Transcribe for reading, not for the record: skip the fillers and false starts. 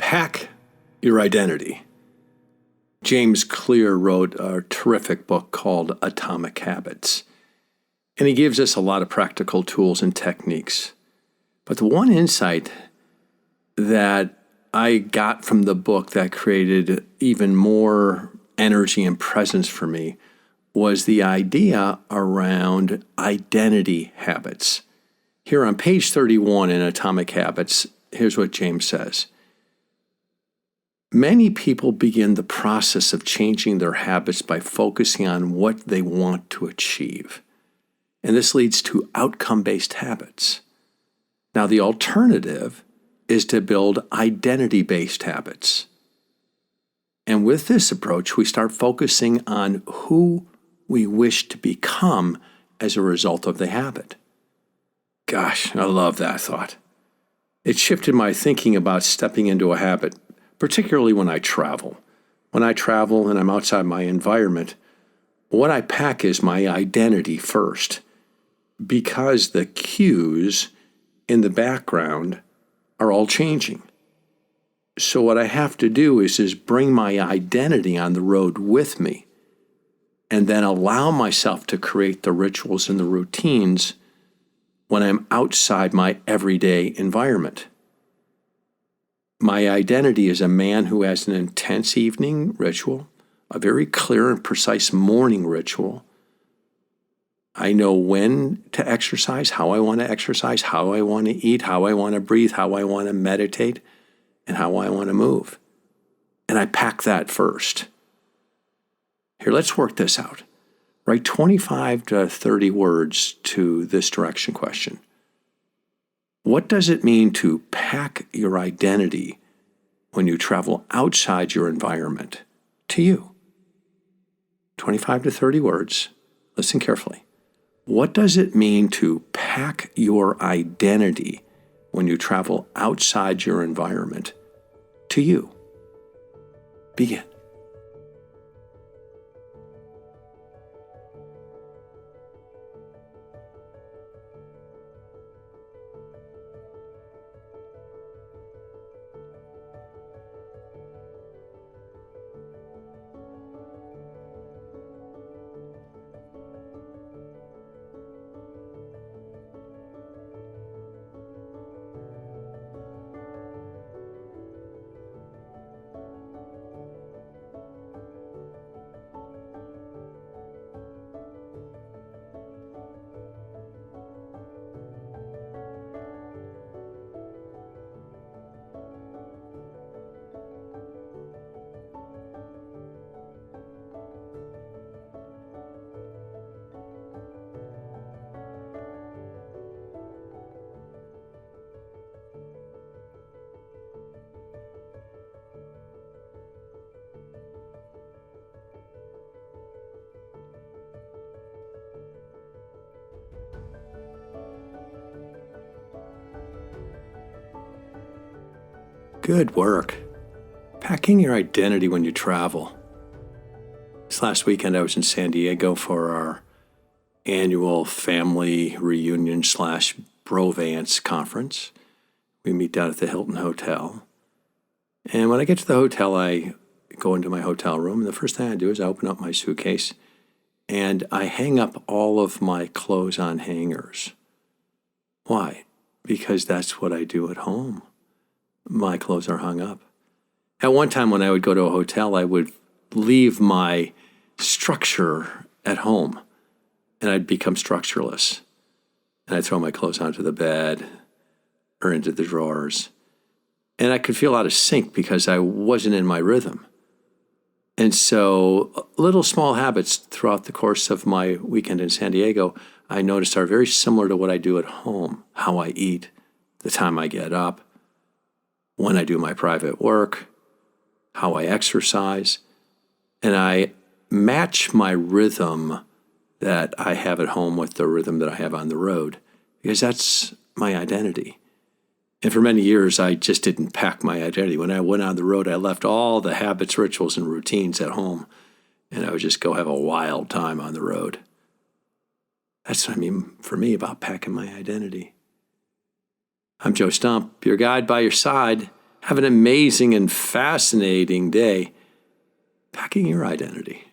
Pack your identity. James Clear wrote a terrific book called Atomic Habits, and he gives us a lot of practical tools and techniques. But the one insight that I got from the book that created even more energy and presence for me was the idea around identity habits. Here on page 31 in Atomic Habits, here's what James says. Many people begin the process of changing their habits by focusing on what they want to achieve. And this leads to outcome-based habits. Now, the alternative is to build identity-based habits. And with this approach, we start focusing on who we wish to become as a result of the habit. Gosh, I love that thought. It shifted my thinking about stepping into a habit, particularly when I travel. When I travel and I'm outside my environment, what I pack is my identity first, because the cues in the background are all changing. So what I have to do is bring my identity on the road with me, and then allow myself to create the rituals and the routines when I'm outside my everyday environment. My identity is a man who has an intense evening ritual, a very clear and precise morning ritual. I know when to exercise, how I want to exercise, how I want to eat, how I want to breathe, how I want to meditate, and how I want to move. And I pack that first. Here, let's work this out. Write 25 to 30 words to this direction question. What does it mean to pack your identity when you travel outside your environment to you? 25 to 30 words. Listen carefully. What does it mean to pack your identity when you travel outside your environment to you? Begin. Good work. Packing your identity when you travel. This last weekend I was in San Diego for our annual family reunion / Brovance conference. We meet down at the Hilton Hotel. And when I get to the hotel, I go into my hotel room, and the first thing I do is I open up my suitcase and I hang up all of my clothes on hangers. Why? Because that's what I do at home. My clothes are hung up. At one time when I would go to a hotel, I would leave my structure at home and I'd become structureless. And I'd throw my clothes onto the bed or into the drawers. And I could feel out of sync because I wasn't in my rhythm. And so little small habits throughout the course of my weekend in San Diego, I noticed are very similar to what I do at home. How I eat, the time I get up, when I do my private work, how I exercise, and I match my rhythm that I have at home with the rhythm that I have on the road, because that's my identity. And for many years, I just didn't pack my identity. When I went on the road, I left all the habits, rituals, and routines at home, and I would just go have a wild time on the road. That's what I mean for me about packing my identity. I'm Joe Stump, your guide by your side. Have an amazing and fascinating day packing your identity.